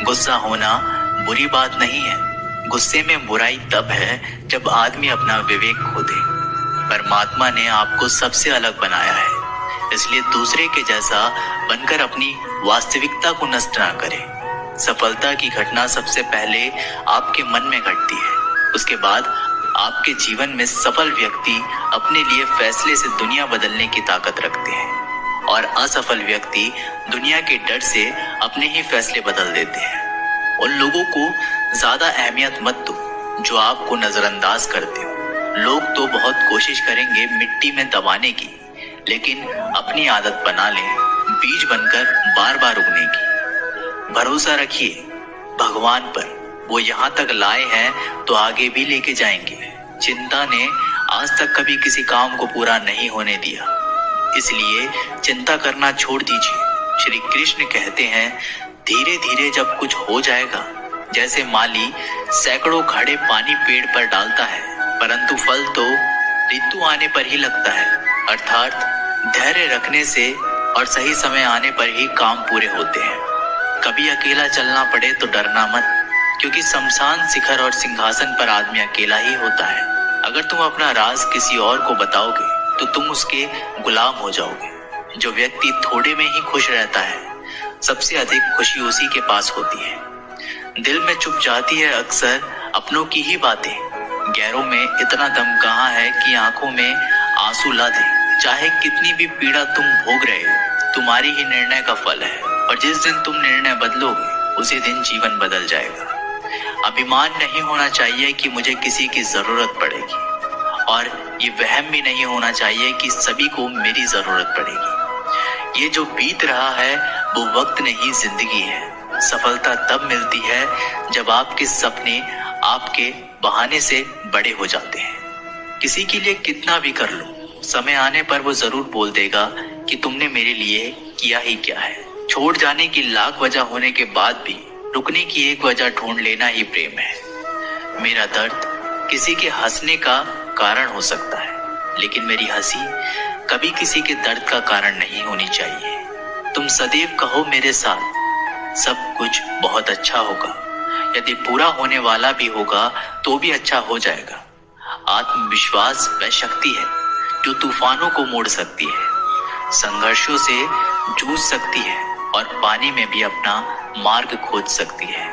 गुस्सा होना बुरी बात नहीं है। गुस्से में बुराई तब है जब आदमी अपना विवेक खो दे। परमात्मा ने आपको सबसे अलग बनाया है, इसलिए दूसरे के जैसा बनकर अपनी वास्तविकता को नष्ट ना करें। सफलता की घटना सबसे पहले आपके मन में घटती है, उसके बाद आपके जीवन में सफल व्यक्ति अपने लिए फैसले से दुनिया बदलने की ताकत रखते हैं और असफल व्यक्ति दुनिया के डर से अपने ही फैसले बदल देते हैं। उन लोगों को ज्यादा अहमियत मत दो जो आपको नजरअंदाज करते हो। लोग तो बहुत कोशिश करेंगे मिट्टी में दबाने की, लेकिन अपनी आदत बना लें बीज बनकर बार बार उगने की। भरोसा रखिए भगवान पर, वो यहाँ तक लाए हैं तो आगे भी लेके जाएंगे। चिंता ने आज तक कभी किसी काम को पूरा नहीं होने दिया, इसलिए चिंता करना छोड़ दीजिए। श्री कृष्ण कहते हैं, धीरे धीरे जब कुछ हो जाएगा, जैसे माली सैकड़ों घड़े पानी पेड़ पर डालता है, परंतु फल तो ऋतु आने पर ही लगता है। अर्थात धैर्य रखने से और सही समय आने पर ही काम पूरे होते हैं। कभी अकेला चलना पड़े तो डरना मत, क्योंकि शमशान शिखर और सिंहासन पर आदमी अकेला ही होता है। अगर तुम अपना राज किसी और को बताओगे तो तुम उसके गुलाम हो जाओगे। जो व्यक्ति थोड़े में ही खुश रहता है, सबसे अधिक खुशी उसी के पास होती है। दिल में चुप जाती है अक्सर अपनों की ही बातें। गैरों में इतना दम कहाँ है कि आंखों में आंसू ला दे। चाहे कितनी भी पीड़ा तुम भोग रहे हो, तुम्हारी ही निर्णय का फल है, और जिस दिन तुम निर्णय बदलोगे उसी दिन जीवन बदल जाएगा। अभिमान नहीं होना चाहिए कि मुझे किसी की जरूरत पड़ेगी, और ये वहम भी नहीं होना चाहिए कि सभी को मेरी जरूरत पड़ेगी। ये जो बीत रहा है वो वक्त नहीं, जिंदगी है। सफलता तब मिलती है जब आपके सपने आपके बहाने से बड़े हो जाते हैं। किसी के लिए कितना भी कर लो, समय आने पर वो जरूर बोल देगा कि तुमने मेरे लिए किया ही क्या है। छोड़ जाने की लाख वजह होने के बाद भी रुकने की एक वजह ढूंढ लेना ही प्रेम है। मेरा दर्द किसी के हंसने का कारण हो सकता है, लेकिन मेरी हंसी कभी किसी के दर्द का कारण नहीं होनी चाहिए। तुम सदैव कहो मेरे साथ, सब कुछ बहुत अच्छा होगा। यदि पूरा होने वाला भी होगा तो भी अच्छा हो जाएगा। आत्मविश्वास वह शक्ति है जो तूफानों को मोड़ सकती है, संघर्षों से जूझ सकती है और पानी में भी अपना मार्ग खोज सकती है।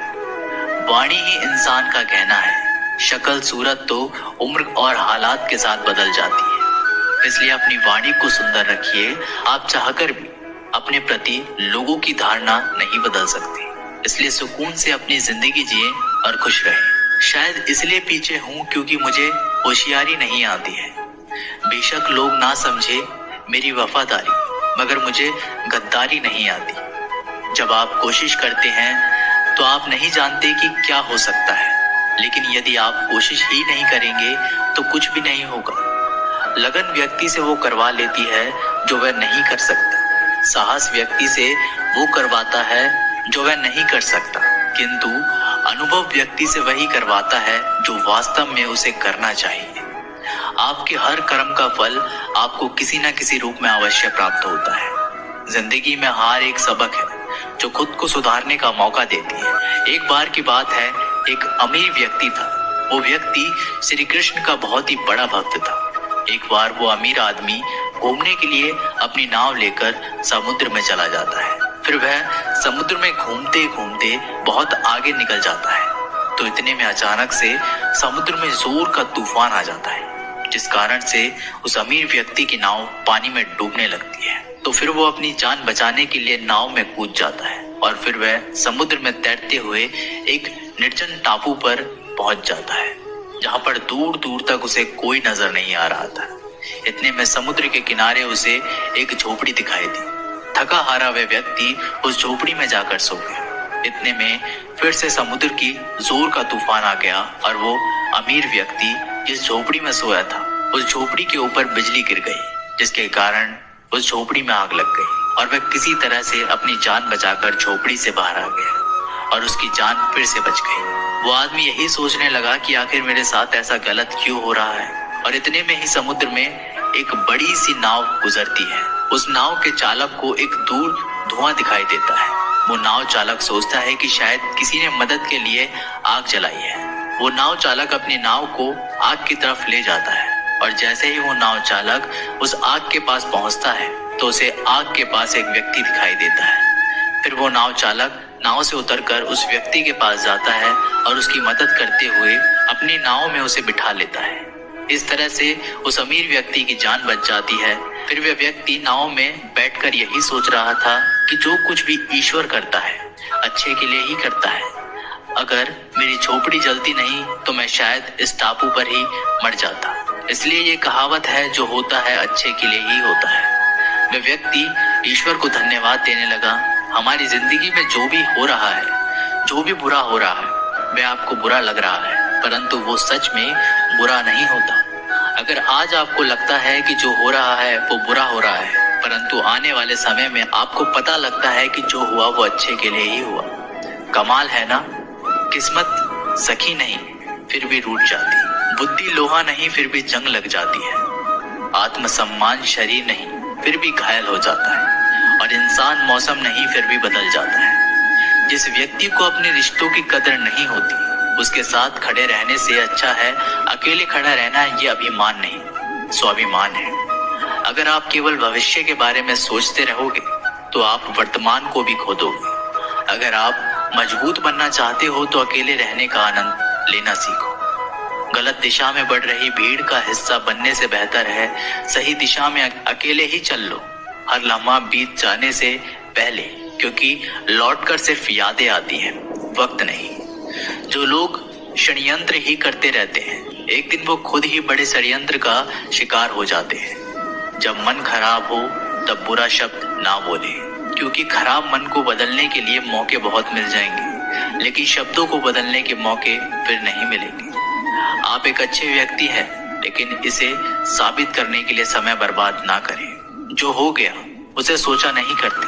वाणी ही इंसान का गहना है। शक्ल सूरत तो उम्र और हालात के साथ बदल जाती है, इसलिए अपनी वाणी को सुंदर रखिए। आप चाहकर भी अपने प्रति लोगों की धारणा नहीं बदल सकते, इसलिए सुकून से अपनी जिंदगी जिए और खुश रहें। शायद इसलिए पीछे हूँ क्योंकि मुझे होशियारी नहीं आती है। बेशक लोग ना समझे मेरी वफादारी, मगर मुझे गद्दारी नहीं आती। जब आप कोशिश करते हैं तो आप नहीं जानते कि क्या हो सकता है, लेकिन यदि आप कोशिश ही नहीं करेंगे तो कुछ भी नहीं होगा। लगन व्यक्ति से वो करवा लेती है जो वह नहीं कर सकता। साहस व्यक्ति से वो करवाता है जो वह नहीं कर सकता, किंतु अनुभव व्यक्ति से वही करवाता है जो वास्तव में उसे करना चाहिए। आपके हर कर्म का फल आपको किसी न किसी रूप में अवश्य प्राप्त होता है। जिंदगी में हार एक सबक है जो खुद को सुधारने का मौका देती है। एक बार की बात है, एक अमीर व्यक्ति था। वो व्यक्ति श्री कृष्ण का बहुत ही बड़ा भक्त था। एक बार वो अमीर आदमी घूमने के लिए अपनी नाव लेकर समुद्र में चला जाता है। फिर वह समुद्र में घूमते घूमते बहुत आगे निकल जाता है, तो इतने में अचानक से समुद्र में जोर का तूफान आ जाता है, जिस कारण से उस अमीर व्यक्ति की नाव पानी में डूबने लगती है। तो फिर वो अपनी जान बचाने के लिए नाव में कूद जाता है और फिर वह समुद्र में तैरते हुए एक निर्जन टापू पर पहुंच जाता है, जहां पर दूर दूर तक उसे कोई नजर नहीं आ रहा था। इतने में समुद्र के किनारे उसे एक झोपड़ी दिखाई दी। थका हारा वह व्यक्ति उस झोपड़ी में जाकर सो गया। इतने में फिर से समुद्र की जोर का तूफान आ गया और वो अमीर व्यक्ति जिस झोपड़ी में सोया था, उस झोपड़ी के ऊपर बिजली गिर गई, जिसके कारण उस झोपड़ी में आग लग गई और वह किसी तरह से अपनी जान बचाकर झोपड़ी से बाहर आ गया और उसकी जान फिर से बच गई। वो आदमी यही सोचने लगा कि आखिर मेरे साथ ऐसा गलत क्यों हो रहा है, और इतने में ही समुद्र में एक बड़ी सी नाव गुजरती है। उस नाव के चालक को एक दूर धुआं दिखाई देता है। वो नाव चालक सोचता है कि शायद किसी ने मदद के लिए आग जलाई है। वो नाव चालक अपनी नाव को आग की तरफ ले जाता है और जैसे ही वो नाव चालक उस आग के पास पहुंचता है तो उसे आग के पास एक व्यक्ति दिखाई देता है। फिर वो नाव चालक नाव से उतरकर उस व्यक्ति के पास जाता है और उसकी मदद करते हुए अपनी नाव में उसे बिठा लेता है। इस तरह से उस अमीर व्यक्ति की जान बच जाती है। फिर वह व्यक्ति नाव में बैठकर यही सोच रहा था कि जो कुछ भी ईश्वर करता है अच्छे के लिए ही करता है। अगर मेरी झोपड़ी जलती नहीं तो मैं शायद इस टापू पर ही मर जाता। इसलिए ये कहावत है, जो होता है अच्छे के लिए ही होता है। वह व्यक्ति ईश्वर को धन्यवाद देने लगा। हमारी जिंदगी में जो भी हो रहा है, जो भी बुरा हो रहा है, वह आपको बुरा लग रहा है, परंतु वो सच में बुरा नहीं होता। अगर आज आपको लगता है कि जो हो रहा है वो बुरा हो रहा है, परंतु आने वाले समय में आपको पता लगता है कि जो हुआ वो अच्छे के लिए ही हुआ। कमाल है ना। किस्मत सखी नहीं फिर भी रूठ जाती, बुद्धि लोहा नहीं फिर भी जंग लग जाती है, आत्मसम्मान शरीर नहीं फिर भी घायल हो जाता है, और इंसान मौसम नहीं फिर भी बदल जाता है। जिस व्यक्ति को अपने रिश्तों की कदर नहीं होती, उसके साथ खड़े रहने से अच्छा है अकेले खड़ा रहना। ये अभिमान नहीं, स्वाभिमान है। अगर आप केवल भविष्य के बारे में सोचते रहोगे तो आप वर्तमान को भी खो दोगे। अगर आप मजबूत बनना चाहते हो तो अकेले रहने का आनंद लेना सीखो। गलत दिशा में बढ़ रही भीड़ का हिस्सा बनने से बेहतर है सही दिशा में अकेले ही चल लो, हर लम्हा बीत जाने से पहले, क्योंकि लौटकर सिर्फ यादें आती हैं, वक्त नहीं। जो लोग षड्यंत्र ही करते रहते हैं, एक दिन वो खुद ही बड़े षड्यंत्र का शिकार हो जाते हैं। जब मन खराब हो तब बुरा शब्द ना बोले, क्योंकि खराब मन को बदलने के लिए मौके बहुत मिल जाएंगे, लेकिन शब्दों को बदलने के मौके फिर नहीं मिलेंगे। आप एक अच्छे व्यक्ति हैं, लेकिन इसे साबित करने के लिए समय बर्बाद ना करें। जो हो गया उसे सोचा नहीं करते,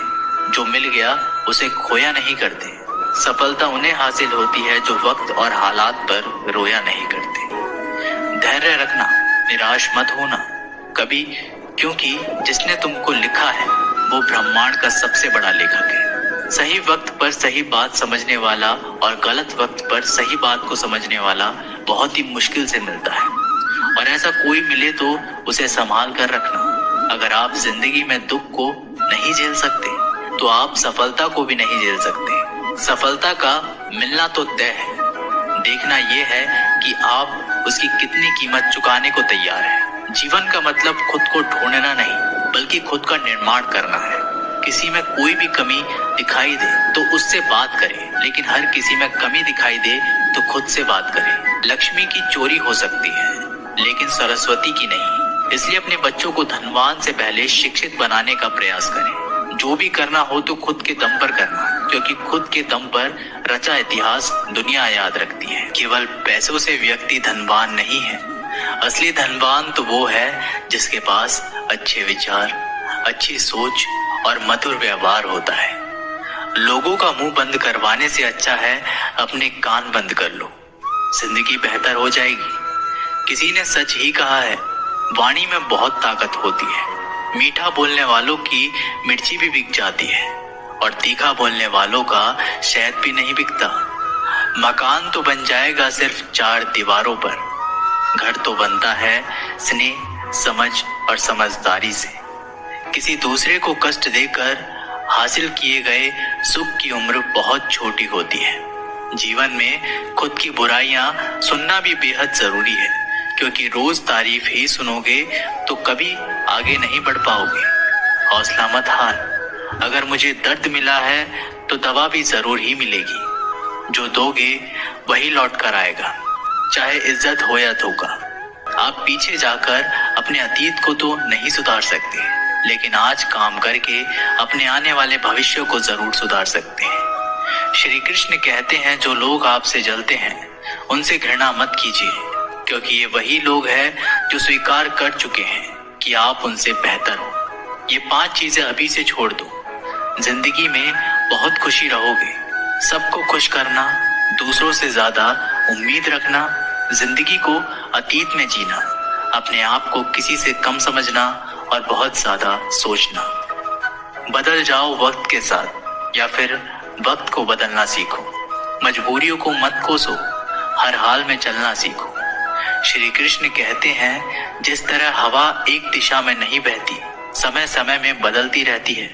जो मिल गया उसे खोया नहीं करते। सफलता उन्हें हासिल होती है जो वक्त और हालात पर रोया नहीं करते। धैर्य रखना, निराश मत होना कभी, क्योंकि जिसने तुमको लिखा है वो ब्रह्मांड का सबसे बड़ा लेखक है। सही वक्त पर सही बात समझने वाला और गलत वक्त पर सही बात को समझने वाला बहुत ही मुश्किल से मिलता है, और ऐसा कोई मिले तो उसे संभाल कर रखना। अगर आप जिंदगी में दुख को नहीं झेल सकते तो आप सफलता को भी नहीं झेल सकते। सफलता का मिलना तो तय है, देखना यह है कि आप उसकी कितनी कीमत चुकाने को तैयार हैं। जीवन का मतलब खुद को ढूंढना नहीं, बल्कि खुद का निर्माण करना है। किसी में कोई भी कमी दिखाई दे तो उससे बात करें, लेकिन हर किसी में कमी दिखाई दे तो खुद से बात करें। लक्ष्मी की चोरी हो सकती है, लेकिन सरस्वती की नहीं। इसलिए अपने बच्चों को धनवान से पहले शिक्षित बनाने का प्रयास करें। जो भी करना हो तो खुद के दम पर करना, क्योंकि खुद के दम पर रचा इतिहास दुनिया याद रखती है। केवल पैसों से व्यक्ति धनवान नहीं है, असली धनवान तो वो है जिसके पास अच्छे विचार, अच्छी सोच और मधुर व्यवहार होता है। लोगों का मुंह बंद करवाने से अच्छा है अपने कान बंद कर लो, जिंदगी बेहतर हो जाएगी। किसी ने सच ही कहा है, वाणी में बहुत ताकत होती है। मीठा बोलने वालों की मिर्ची भी बिक जाती है, और तीखा बोलने वालों का शहद भी नहीं बिकता। मकान तो बन जाएगा सिर्फ 4 दीवारों पर, घर तो बनता है स्नेह, समझ और समझदारी से। किसी दूसरे को कष्ट देकर हासिल किए गए सुख की उम्र बहुत छोटी होती है। जीवन में खुद की बुराइयां सुनना भी बेहद जरूरी है, क्योंकि रोज तारीफ ही सुनोगे तो कभी आगे नहीं बढ़ पाओगे। हौसला मत हार, अगर मुझे दर्द मिला है तो दवा भी जरूर ही मिलेगी। जो दोगे वही लौट कर आएगा, चाहे इज्जत हो या धोखा। आप पीछे जाकर अपने अतीत को तो नहीं सुधार सकते, लेकिन आज काम करके अपने आने वाले भविष्य को जरूर सुधार सकते हैं। श्री कृष्ण कहते हैं, जो लोग आपसे जलते हैं उनसे घृणा मत कीजिए, क्योंकि ये वही लोग हैं जो स्वीकार कर चुके हैं कि आप उनसे बेहतर हो। ये 5 चीजें अभी से छोड़ दो, जिंदगी में बहुत खुशी रहोगे। सबको खुश करना, दूसरों से ज्यादा उम्मीद रखना, जिंदगी को अतीत में जीना, अपने आप को किसी से कम समझना और बहुत ज्यादा सोचना। बदल जाओ वक्त के साथ या फिर वक्त को बदलना सीखो, मजबूरियों को मत कोसो, हर हाल में चलना सीखो। श्री कृष्ण कहते हैं, जिस तरह हवा एक दिशा में नहीं बहती, समय समय में बदलती रहती है,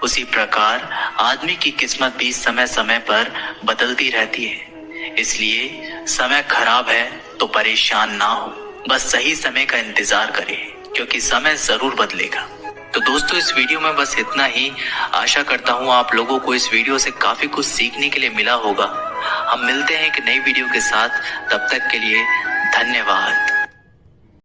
उसी प्रकार आदमी की किस्मत भी समय समय पर बदलती रहती है। इसलिए समय खराब है तो परेशान ना हो, बस सही समय का इंतजार करें, क्योंकि समय जरूर बदलेगा। तो दोस्तों, इस वीडियो में बस इतना ही। आशा करता हूँ आप लोगों को इस वीडियो से काफी कुछ सीखने के लिए मिला होगा। हम मिलते हैं एक नई वीडियो के साथ, तब तक के लिए धन्यवाद।